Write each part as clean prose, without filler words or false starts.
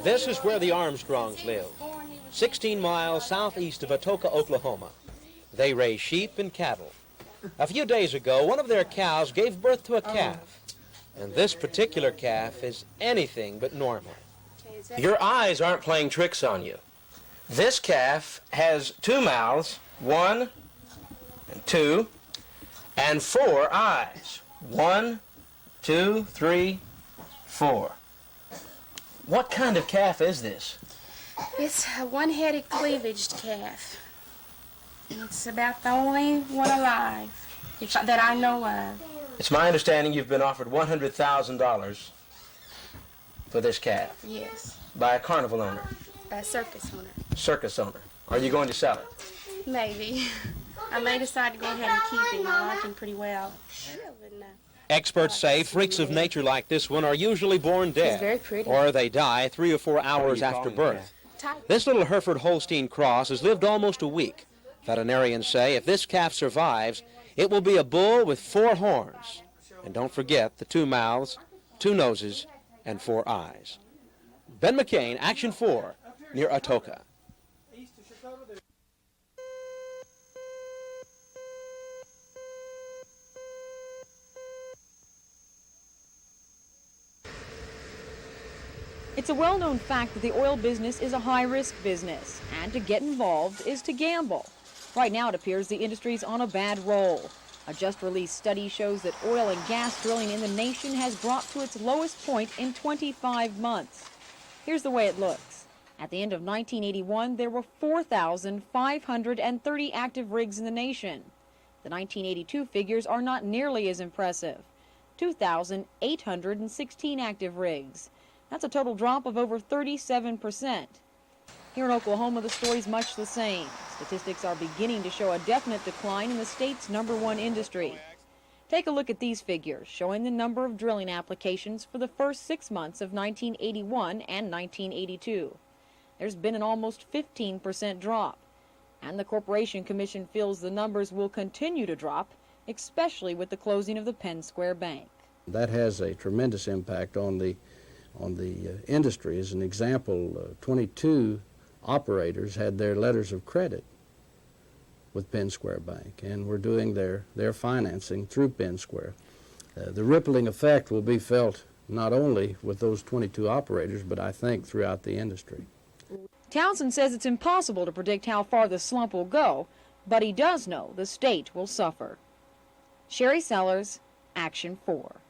This is where the Armstrongs live, 16 miles southeast of Atoka, Oklahoma. They raise sheep and cattle. A few days ago, one of their cows gave birth to a calf, and this particular calf is anything but normal. Your eyes aren't playing tricks on you. This calf has 2 mouths, 1, and 2, and 4 eyes. 1, 2, 3, 4. What kind of calf is this? It's a one-headed cleavaged calf. It's about the only one alive that I know of. It's my understanding you've been offered $100,000 for this calf. Yes. By a carnival owner. A circus owner. Circus owner. Are you going to sell it? Maybe. I may decide to go ahead and keep him. I like him pretty well. Experts say freaks of nature like this one are usually born dead. He's very pretty. Or they die 3 or 4 hours after birth. This little Hereford Holstein cross has lived almost a week. Veterinarians say if this calf survives, it will be a bull with 4 horns. And don't forget the 2 mouths, 2 noses, and 4 eyes. Ben McCain, Action 4, near Atoka. It's a well-known fact that the oil business is a high-risk business, and to get involved is to gamble. Right now, it appears the industry's on a bad roll. A just-released study shows that oil and gas drilling in the nation has dropped to its lowest point in 25 months. Here's the way it looks. At the end of 1981, there were 4,530 active rigs in the nation. The 1982 figures are not nearly as impressive. 2,816 active rigs. That's a total drop of over 37%. Here in Oklahoma, the story's much the same. Statistics are beginning to show a definite decline in the state's #1 industry. Take a look at these figures, showing the number of drilling applications for the first 6 months of 1981 and 1982. There's been an almost 15% drop, and the Corporation Commission feels the numbers will continue to drop, especially with the closing of the Penn Square Bank. That has a tremendous impact on the industry. As an example, 22 operators had their letters of credit with Penn Square Bank, and we're doing their financing through Penn Square. The rippling effect will be felt not only with those 22 operators, but I think throughout the industry. Townsend says it's impossible to predict how far the slump will go, but he does know the state will suffer. Sherry Sellers, Action 4.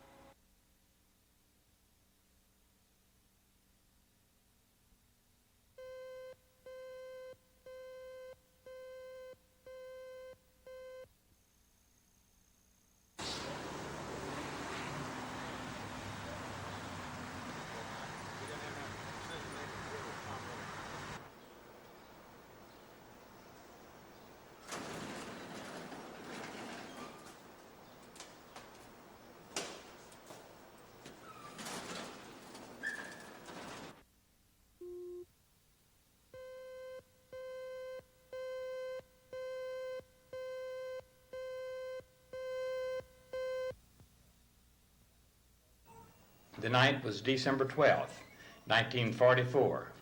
The night was December 12th, 1944,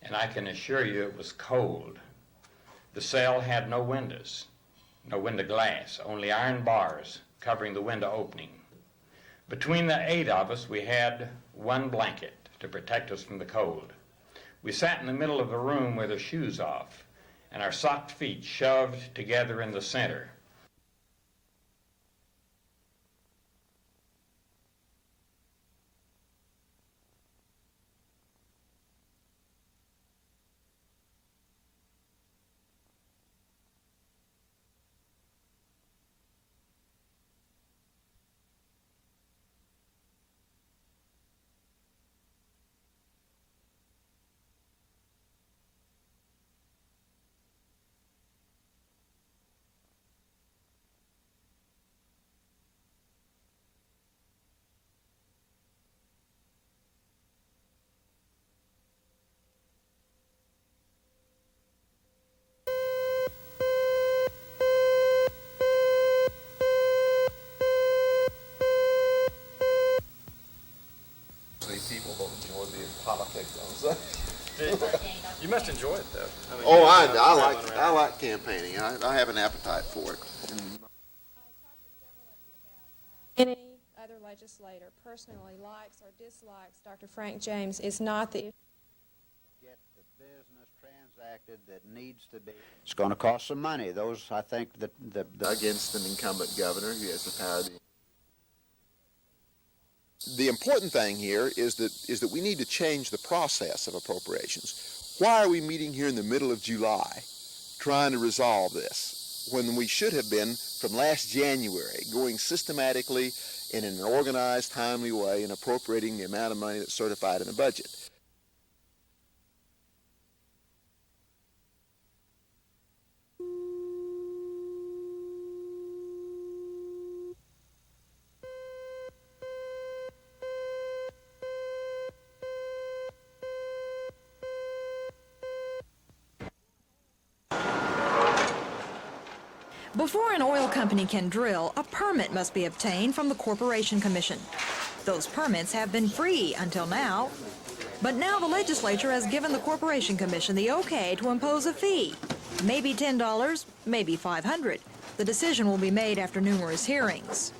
and I can assure you it was cold. The cell had no windows, no window glass, only iron bars covering the window opening. Between the 8 of us, we had 1 blanket to protect us from the cold. We sat in the middle of the room with our shoes off and our socked feet shoved together in the center. must enjoy it, though. I mean, Oh, you know, I like campaigning. I have an appetite for it. Any other legislator personally likes or dislikes Dr. Frank James is not the issue. Get the business transacted that needs to be. It's going to cost some money. Those, I think, the Against an incumbent governor who has the power. The important thing here is that we need to change the process of appropriations. Why are we meeting here in the middle of July trying to resolve this when we should have been from last January going systematically in an organized, timely way and appropriating the amount of money that's certified in the budget? Before an oil company can drill, a permit must be obtained from the Corporation Commission. Those permits have been free until now. But now the legislature has given the Corporation Commission the okay to impose a fee. Maybe $10, maybe $500. The decision will be made after numerous hearings.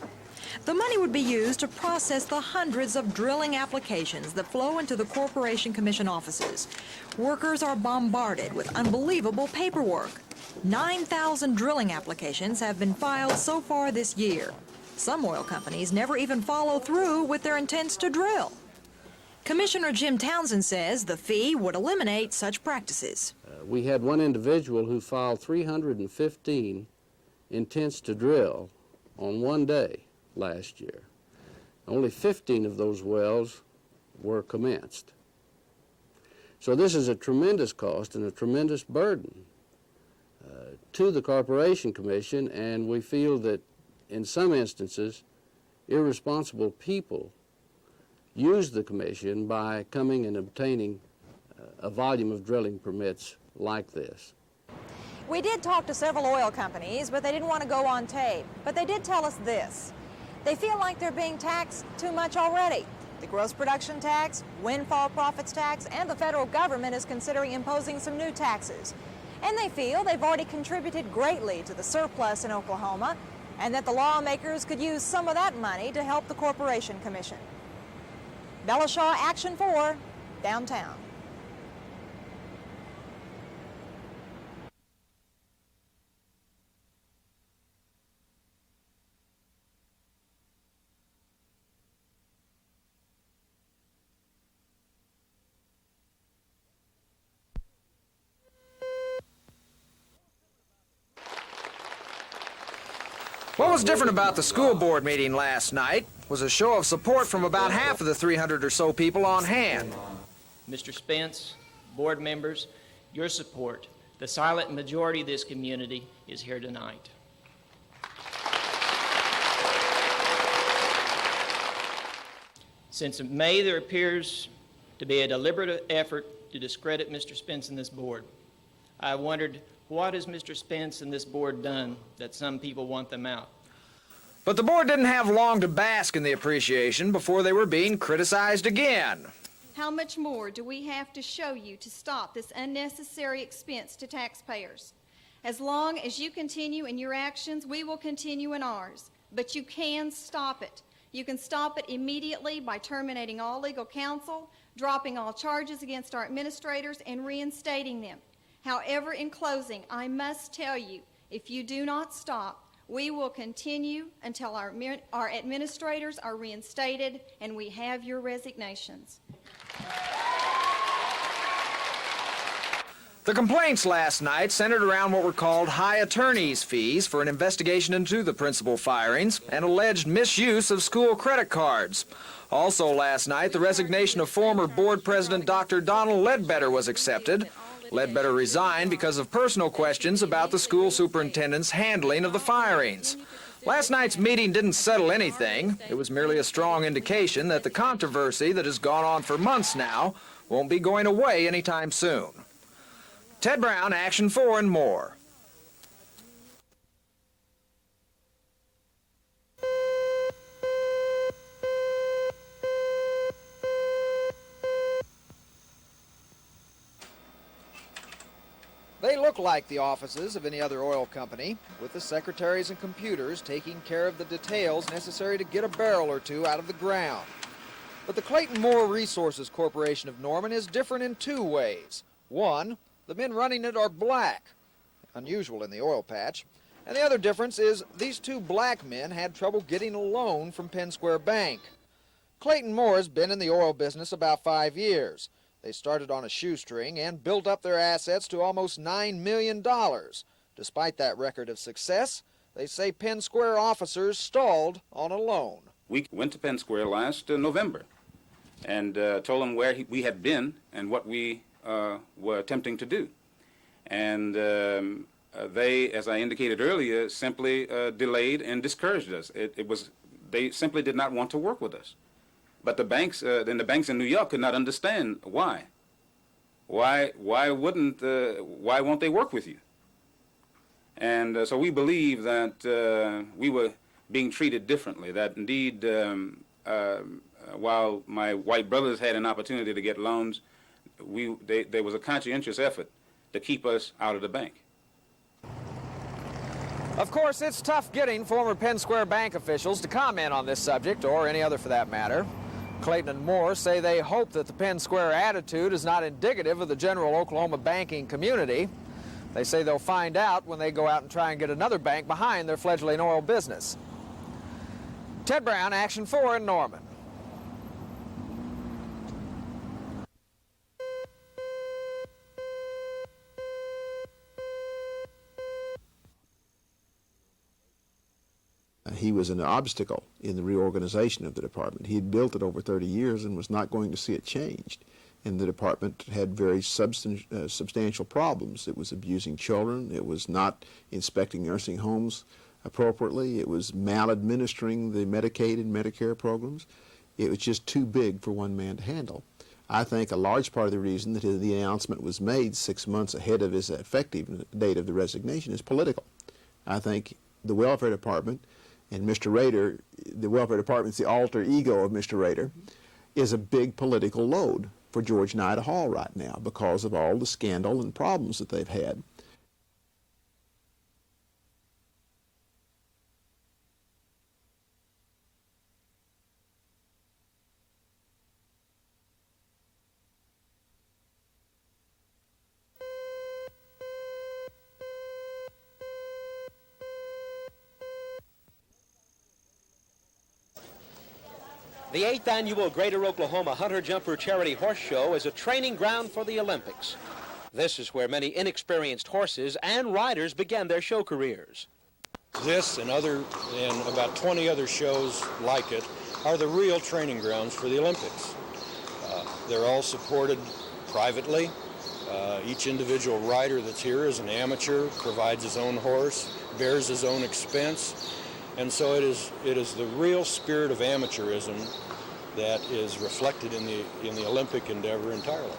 The money would be used to process the hundreds of drilling applications that flow into the Corporation Commission offices. Workers are bombarded with unbelievable paperwork. 9,000 drilling applications have been filed so far this year. Some oil companies never even follow through with their intents to drill. Commissioner Jim Townsend says the fee would eliminate such practices. We had one individual who filed 315 intents to drill on one day last year. Only 15 of those wells were commenced. So this is a tremendous cost and a tremendous burden to the Corporation Commission, and we feel that in some instances irresponsible people use the Commission by coming and obtaining a volume of drilling permits like this. We did talk to several oil companies, but they didn't want to go on tape. But they did tell us this. They feel like they're being taxed too much already. The gross production tax, windfall profits tax, and the federal government is considering imposing some new taxes. And they feel they've already contributed greatly to the surplus in Oklahoma, and that the lawmakers could use some of that money to help the Corporation Commission. Bella Shaw, Action 4, downtown. What was different about the school board meeting last night was a show of support from about half of the 300 or so people on hand. Mr. Spence, board members, your support, the silent majority of this community, is here tonight. Since May, there appears to be a deliberate effort to discredit Mr. Spence and this board. I wondered, what has Mr. Spence and this board done that some people want them out? But the board didn't have long to bask in the appreciation before they were being criticized again. How much more do we have to show you to stop this unnecessary expense to taxpayers? As long as you continue in your actions, we will continue in ours. But you can stop it. You can stop it immediately by terminating all legal counsel, dropping all charges against our administrators, and reinstating them. However, in closing, I must tell you, if you do not stop, we will continue until our administrators are reinstated and we have your resignations. The complaints last night centered around what were called high attorney's fees for an investigation into the principal firings and alleged misuse of school credit cards. Also last night, the resignation of former board president Dr. Donald Ledbetter was accepted. Ledbetter resigned because of personal questions about the school superintendent's handling of the firings. Last night's meeting didn't settle anything. It was merely a strong indication that the controversy that has gone on for months now won't be going away anytime soon. Ted Brown, Action 4 and more. look like the offices of any other oil company, with the secretaries and computers taking care of the details necessary to get a barrel or two out of the ground. But the Clayton Moore Resources Corporation of Norman is different in two ways. One, the men running it are black, unusual in the oil patch. And the other difference is these two black men had trouble getting a loan from Penn Square Bank. Clayton Moore has been in the oil business about 5 years. They started on a shoestring and built up their assets to almost $9 million. Despite that record of success, they say Penn Square officers stalled on a loan. We went to Penn Square last November and told them where we had been and what we were attempting to do. And they, as I indicated earlier, simply delayed and discouraged us. They simply did not want to work with us. But the banks in New York could not understand why. Why won't they work with you? And so we believe that we were being treated differently. That indeed, while my white brothers had an opportunity to get loans, there was a conscientious effort to keep us out of the bank. Of course, it's tough getting former Penn Square Bank officials to comment on this subject, or any other for that matter. Clayton and Moore say they hope that the Penn Square attitude is not indicative of the general Oklahoma banking community. They say they'll find out when they go out and try and get another bank behind their fledgling oil business. Ted Brown, Action 4 in Norman. He was an obstacle in the reorganization of the department. He had built it over 30 years and was not going to see it changed. And the department had very substantial problems. It was abusing children. It was not inspecting nursing homes appropriately. It was maladministering the Medicaid and Medicare programs. It was just too big for one man to handle. I think a large part of the reason that the announcement was made 6 months ahead of his effective date of the resignation is political. I think the welfare department and Mr. Rader, the welfare department's the alter ego of Mr. Rader, is a big political load for George and Ida Hall right now because of all the scandal and problems that they've had. The 8th annual Greater Oklahoma Hunter Jumper Charity Horse Show is a training ground for the Olympics. This is where many inexperienced horses and riders began their show careers. This and about 20 other shows like it are the real training grounds for the Olympics. They're all supported privately. Each individual rider that's here is an amateur, provides his own horse, bears his own expense. And so it is the real spirit of amateurism that is reflected in the Olympic endeavor entirely.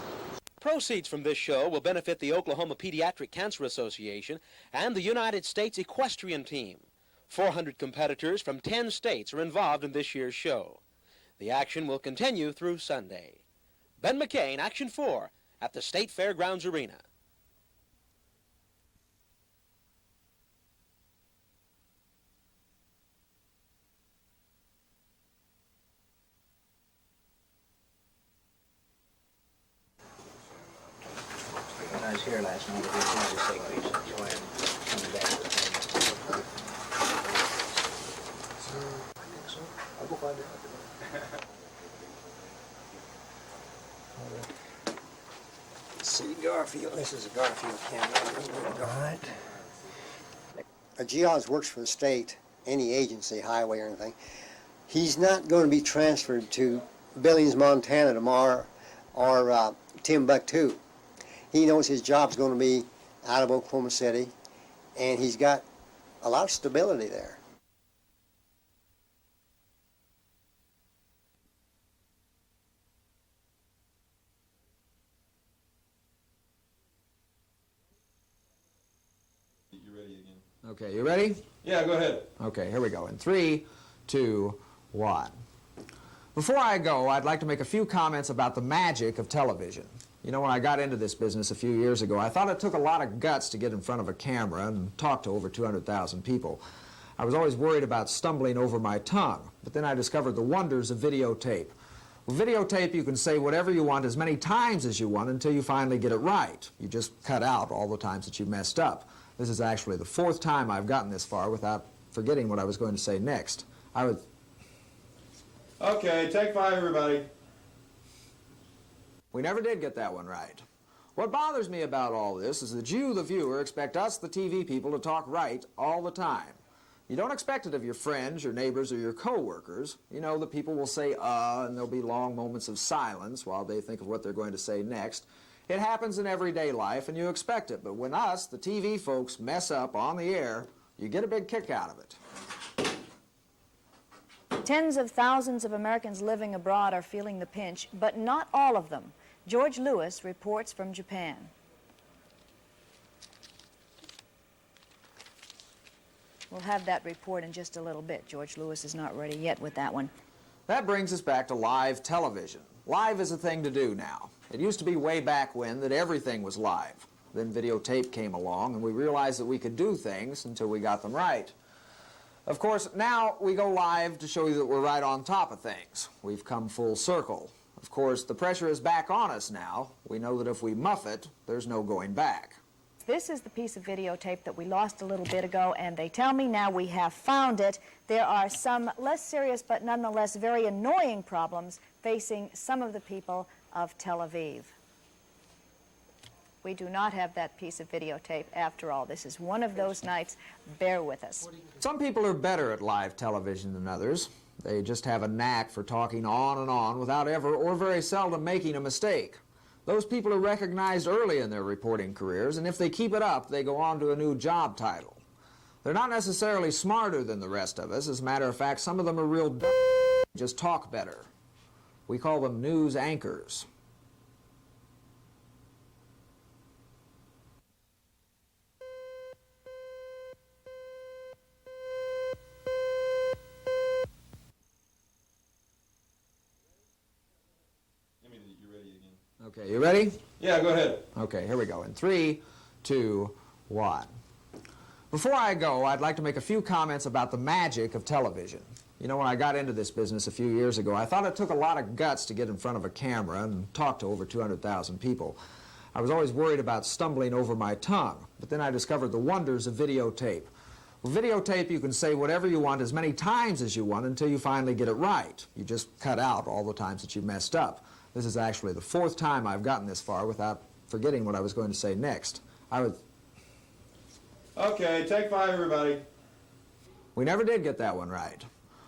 Proceeds from this show will benefit the Oklahoma Pediatric Cancer Association and the United States Equestrian Team. 400 competitors from 10 states are involved in this year's show. The action will continue through Sunday. Ben McCain, Action 4, at the State Fairgrounds Arena. I was here last night. I just wanted to say please enjoy him coming back. I'll go find out. See Garfield. This is a Garfield camera. All right. A geologist works for the state, any agency, highway or anything. He's not going to be transferred to Billings, Montana tomorrow or Timbuktu. He knows his job's going to be out of Oklahoma City, and he's got a lot of stability there. You ready again? Okay, you ready? Yeah, go ahead. Okay, here we go. In 3, 2, 1. Before I go, I'd like to make a few comments about the magic of television. You know, when I got into this business a few years ago, I thought it took a lot of guts to get in front of a camera and talk to over 200,000 people. I was always worried about stumbling over my tongue, but then I discovered the wonders of videotape. With videotape, you can say whatever you want as many times as you want until you finally get it right. You just cut out all the times that you messed up. This is actually the 4th time I've gotten this far without forgetting what I was going to say next. Okay, take 5, everybody. We never did get that one right. What bothers me about all this is that you, the viewer, expect us, the TV people, to talk right all the time. You don't expect it of your friends, your neighbors, or your co-workers. You know that people will say, and there'll be long moments of silence while they think of what they're going to say next. It happens in everyday life, and you expect it. But when us, the TV folks, mess up on the air, you get a big kick out of it. Tens of thousands of Americans living abroad are feeling the pinch, but not all of them. George Lewis reports from Japan. We'll have that report in just a little bit. George Lewis is not ready yet with that one. That brings us back to live television. Live is a thing to do now. It used to be way back when that everything was live. Then videotape came along, and we realized that we could do things until we got them right. Of course, now we go live to show you that we're right on top of things. We've come full circle. Of course, the pressure is back on us now. We know that if we muff it, there's no going back. This is the piece of videotape that we lost a little bit ago, and they tell me now we have found it. There are some less serious but nonetheless very annoying problems facing some of the people of Tel Aviv. We do not have that piece of videotape after all. This is one of those nights. Bear with us. Some people are better at live television than others. They just have a knack for talking on and on without ever or very seldom making a mistake. Those people are recognized early in their reporting careers, and if they keep it up, they go on to a new job title. They're not necessarily smarter than the rest of us. As a matter of fact, some of them are real just talk better. We call them news anchors. Okay, you ready? Yeah, go ahead. Okay, here we go. In 3, 2, 1. Before I go, I'd like to make a few comments about the magic of television. You know, when I got into this business a few years ago, I thought it took a lot of guts to get in front of a camera and talk to over 200,000 people. I was always worried about stumbling over my tongue, but then I discovered the wonders of videotape. With videotape, you can say whatever you want as many times as you want until you finally get it right. You just cut out all the times that you messed up. This is actually the 4th time I've gotten this far without forgetting what I was going to say next. Okay, take 5, everybody. We never did get that one right.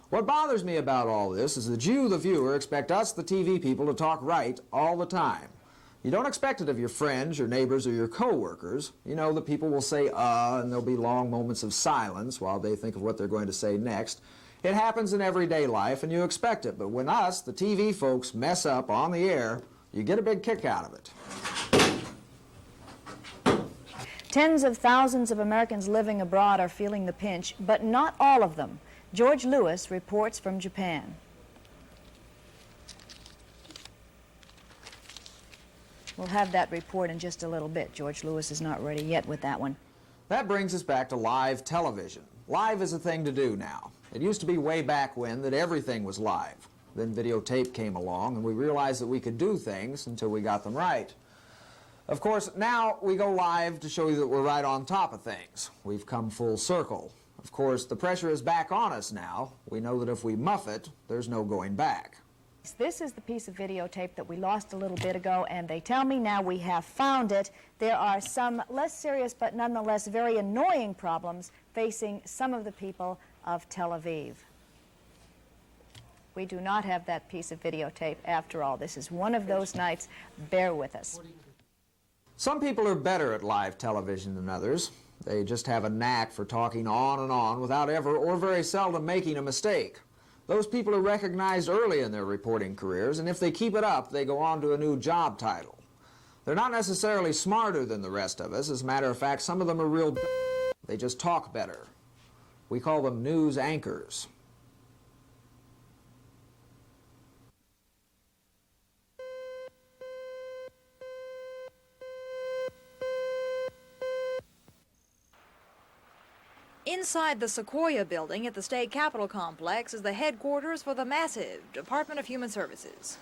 What bothers me about all this is that you, the viewer, expect us, the TV people, to talk right all the time. You don't expect it of your friends, your neighbors, or your co-workers. You know that people will say, and there'll be long moments of silence while they think of what they're going to say next. It happens in everyday life, and you expect it. But when us, the TV folks, mess up on the air, you get a big kick out of it. Tens of thousands of Americans living abroad are feeling the pinch, but not all of them. George Lewis reports from Japan. We'll have that report in just a little bit. George Lewis is not ready yet with that one. That brings us back to live television. Live is a thing to do now. It used to be way back when that everything was live. Then videotape came along, and we realized that we could do things until we got them right. Of course, now we go live to show you that we're right on top of things. We've come full circle. Of course, the pressure is back on us now. We know that if we muff it, there's no going back. This is the piece of videotape that we lost a little bit ago, and they tell me now we have found it. There are some less serious but nonetheless very annoying problems facing some of the people of Tel Aviv. We do not have that piece of videotape after all. This is one of those nights. Bear with us. Some people are better at live television than others. They just have a knack for talking on and on without ever or very seldom making a mistake. Those people are recognized early in their reporting careers, and if they keep it up, they go on to a new job title. They're not necessarily smarter than the rest of us. As a matter of fact, some of them are real they just talk better. We call them news anchors. Inside the Sequoia building at the State Capitol Complex is the headquarters for the massive Department of Human Services.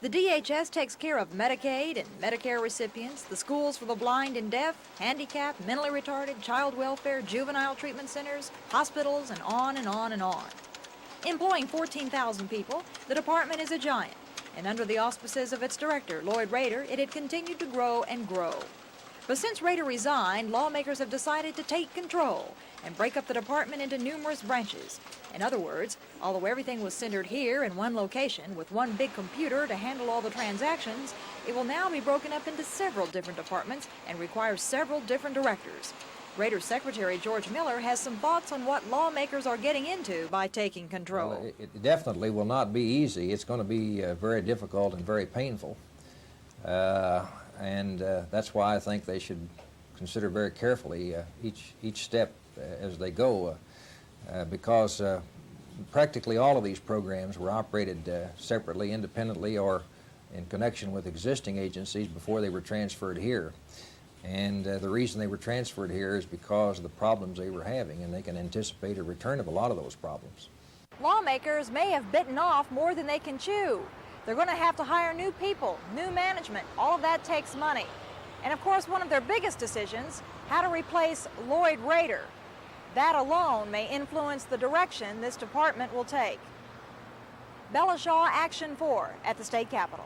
The DHS takes care of Medicaid and Medicare recipients, the schools for the blind and deaf, handicapped, mentally retarded, child welfare, juvenile treatment centers, hospitals, and on and on and on. Employing 14,000 people, the department is a giant, and under the auspices of its director, Lloyd Rader, it had continued to grow and grow. But since Rader resigned, lawmakers have decided to take control and break up the department into numerous branches. In other words, although everything was centered here in one location with one big computer to handle all the transactions, it will now be broken up into several different departments and require several different directors. Rader's Secretary George Miller has some thoughts on what lawmakers are getting into by taking control. Well, it definitely will not be easy. It's going to be very difficult and very painful. That's why I think they should consider very carefully each step as they go, because practically all of these programs were operated separately, independently, or in connection with existing agencies before they were transferred here. And the reason they were transferred here is because of the problems they were having, and they can anticipate a return of a lot of those problems. Lawmakers may have bitten off more than they can chew. They're going to have to hire new people, new management. All of that takes money. And of course, one of their biggest decisions, how to replace Lloyd Rader. That alone may influence the direction this department will take. Bella Shaw, Action 4 at the State Capitol.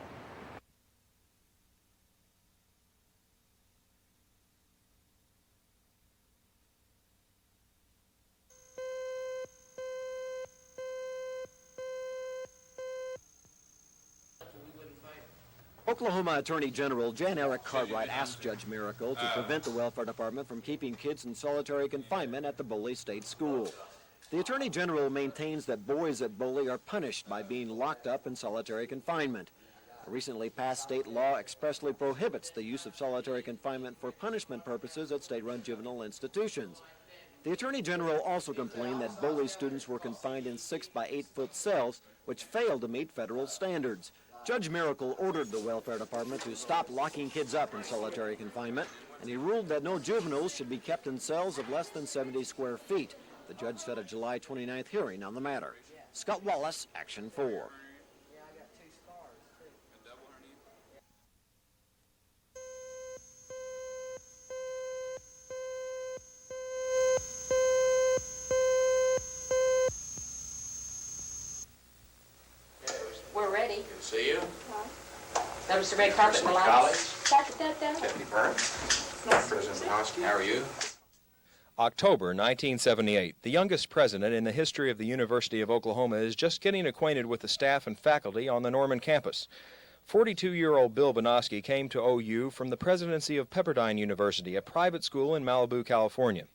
Oklahoma Attorney General Jan Eric Cartwright asked Judge Miracle to prevent the Welfare Department from keeping kids in solitary confinement at the Boley State School. The Attorney General maintains that boys at Boley are punished by being locked up in solitary confinement. A recently passed state law expressly prohibits the use of solitary confinement for punishment purposes at state-run juvenile institutions. The Attorney General also complained that Boley students were confined in 6 by 8 foot cells, which failed to meet federal standards. Judge Miracle ordered the Welfare Department to stop locking kids up in solitary confinement, and he ruled that no juveniles should be kept in cells of less than 70 square feet. The judge set a July 29th hearing on the matter. Scott Wallace, Action 4. We're ready. Good to see you. Notice the red carpet and the lights. Deputy Byrne. President Banowsky, how are you? October 1978. The youngest president in the history of the University of Oklahoma is just getting acquainted with the staff and faculty on the Norman campus. 42-year-old Bill Banowsky came to OU from the presidency of Pepperdine University, a private school in Malibu, California.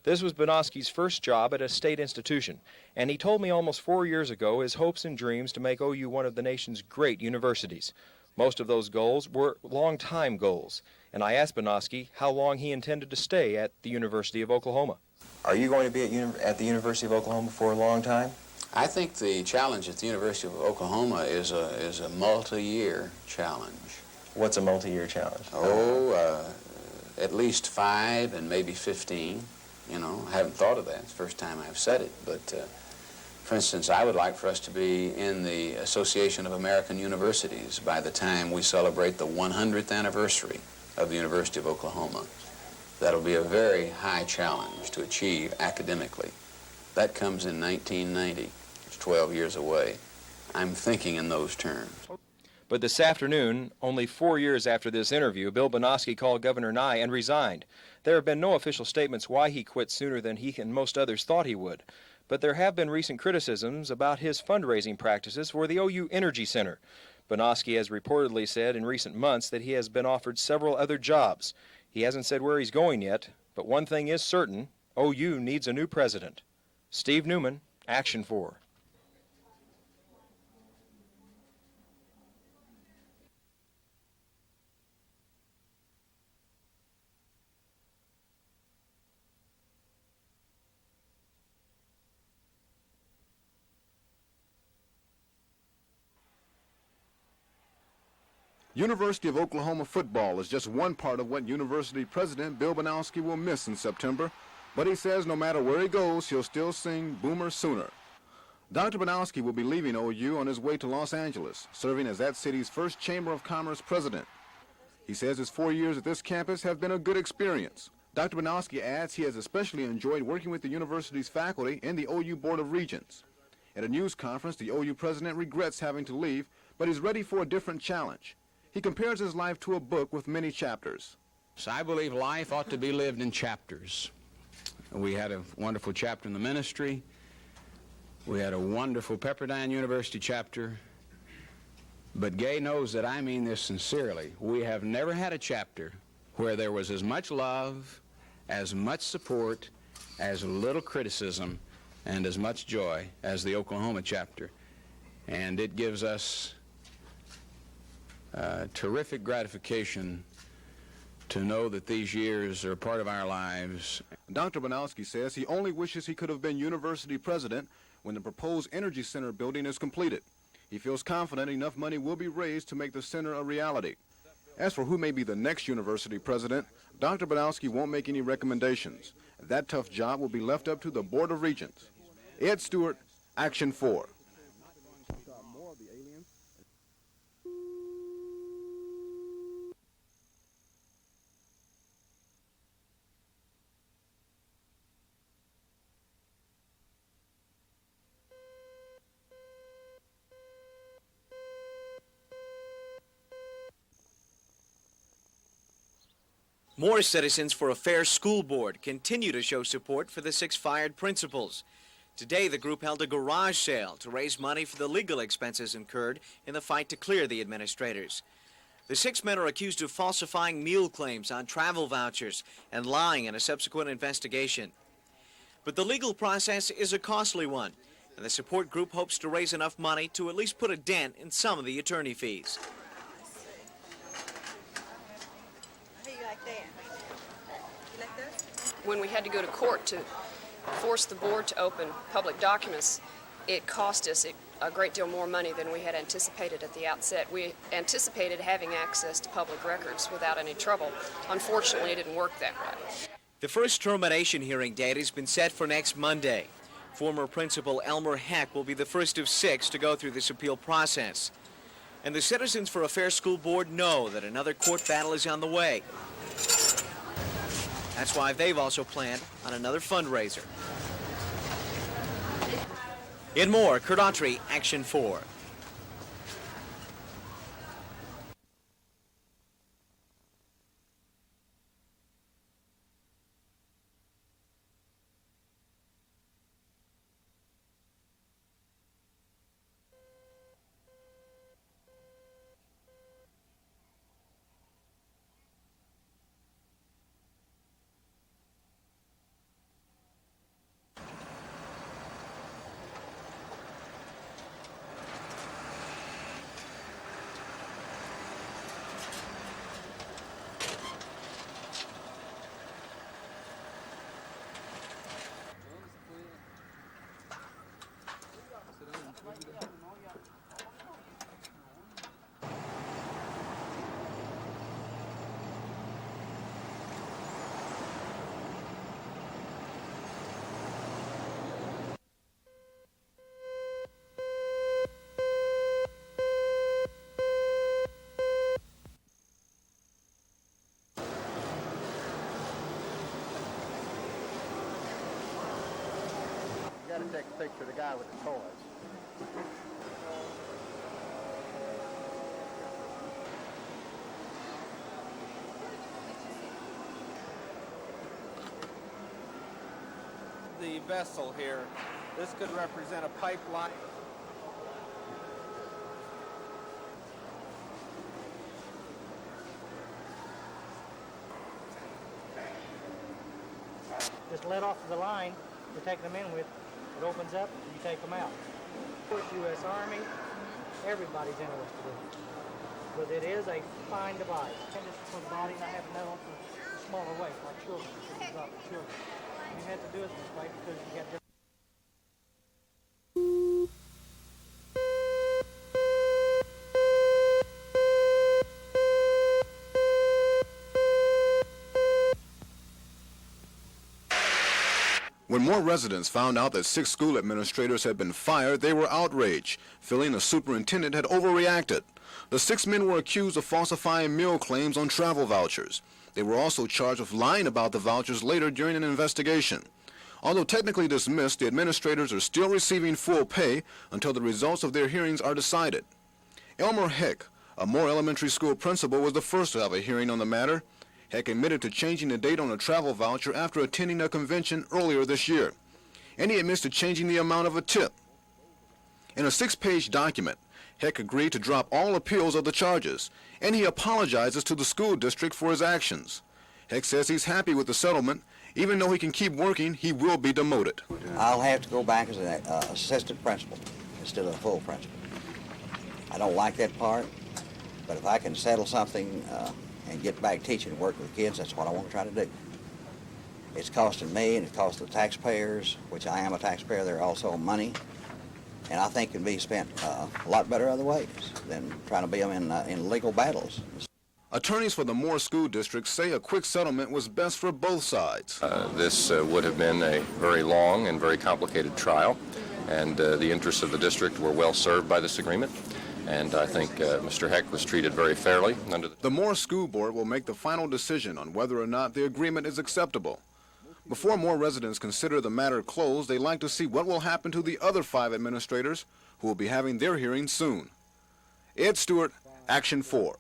This was Banowsky's first job at a state institution, and he told me almost 4 years ago his hopes and dreams to make OU one of the nation's great universities. Most of those goals were long-time goals, and I asked Banowsky how long he intended to stay at the University of Oklahoma. Are you going to be at the University of Oklahoma for a long time? I think the challenge at the University of Oklahoma is a multi-year challenge. What's a multi-year challenge? At least 5 and maybe 15. You know, I haven't thought of that. It's the first time I've said it. But, for instance, I would like for us to be in the Association of American Universities by the time we celebrate the 100th anniversary of the University of Oklahoma. That'll be a very high challenge to achieve academically. That comes in 1990. It's 12 years away. I'm thinking in those terms. But this afternoon, only 4 years after this interview, Bill Banowsky called Governor Nye and resigned. There have been no official statements why he quit sooner than he and most others thought he would. But there have been recent criticisms about his fundraising practices for the OU Energy Center. Banowsky has reportedly said in recent months that he has been offered several other jobs. He hasn't said where he's going yet, but one thing is certain, OU needs a new president. Steve Newman, Action 4. University of Oklahoma football is just one part of what University President Bill Banowsky will miss in September. But he says no matter where he goes, he'll still sing Boomer Sooner. Dr. Banowsky will be leaving OU on his way to Los Angeles, serving as that city's first Chamber of Commerce president. He says his 4 years at this campus have been a good experience. Dr. Banowsky adds he has especially enjoyed working with the university's faculty and the OU Board of Regents. At a news conference, the OU president regrets having to leave, but he's ready for a different challenge. He compares his life to a book with many chapters. So I believe life ought to be lived in chapters. We had a wonderful chapter in the ministry. We had a wonderful Pepperdine University chapter. But Gay knows that I mean this sincerely. We have never had a chapter where there was as much love, as much support, as little criticism, and as much joy as the Oklahoma chapter. And it gives us terrific gratification to know that these years are a part of our lives. Dr. Banowsky says he only wishes he could have been university president when the proposed Energy Center building is completed. He feels confident enough money will be raised to make the center a reality. As for who may be the next university president, Dr. Banowsky won't make any recommendations. That tough job will be left up to the Board of Regents. Ed Stewart, Action 4. More Citizens for a Fair School Board continue to show support for the 6 fired principals. Today, the group held a garage sale to raise money for the legal expenses incurred in the fight to clear the administrators. The 6 men are accused of falsifying meal claims on travel vouchers and lying in a subsequent investigation. But the legal process is a costly one, and the support group hopes to raise enough money to at least put a dent in some of the attorney fees. When we had to go to court to force the board to open public documents, it cost us a great deal more money than we had anticipated at the outset. We anticipated having access to public records without any trouble. Unfortunately, it didn't work that way. The first termination hearing date has been set for next Monday. Former Principal Elmer Heck will be the first of 6 to go through this appeal process. And the Citizens for a Fair School Board know that another court battle is on the way. That's why they've also planned on another fundraiser. In more, Kurt Autry, Action 4. You got to take a picture of the guy with the toys. The vessel here, this could represent a pipeline. Just let off of the line you're taking them in with. It opens up, you take them out. Of course, U.S. Army, everybody's interested in it. But it is a fine device. And just for the body, and I have another one for the smaller weight, like children, so you drop the children. You have to do it this way because you got different. Moore residents found out that 6 school administrators had been fired, they were outraged, feeling the superintendent had overreacted. The 6 men were accused of falsifying meal claims on travel vouchers. They were also charged with lying about the vouchers later during an investigation. Although technically dismissed, the administrators are still receiving full pay until the results of their hearings are decided. Elmer Heck, a Moore Elementary School principal, was the first to have a hearing on the matter. Heck admitted to changing the date on a travel voucher after attending a convention earlier this year. And he admits to changing the amount of a tip. In a 6-page document, Heck agreed to drop all appeals of the charges, and he apologizes to the school district for his actions. Heck says he's happy with the settlement. Even though he can keep working, he will be demoted. I'll have to go back as an assistant principal instead of a full principal. I don't like that part, but if I can settle something and get back teaching and work with kids, that's what I want to try to do. It's costing me and it costs the taxpayers, which I am a taxpayer, they're also money, and I think it can be spent a lot better other ways than trying to be them in legal battles. Attorneys for the Moore School District say a quick settlement was best for both sides. This would have been a very long and very complicated trial, and the interests of the district were well served by this agreement. And I think Mr. Heck was treated very fairly. The Moore School Board will make the final decision on whether or not the agreement is acceptable. Before Moore residents consider the matter closed, they like to see what will happen to the other 5 administrators who will be having their hearings soon. Ed Stewart, Action 4.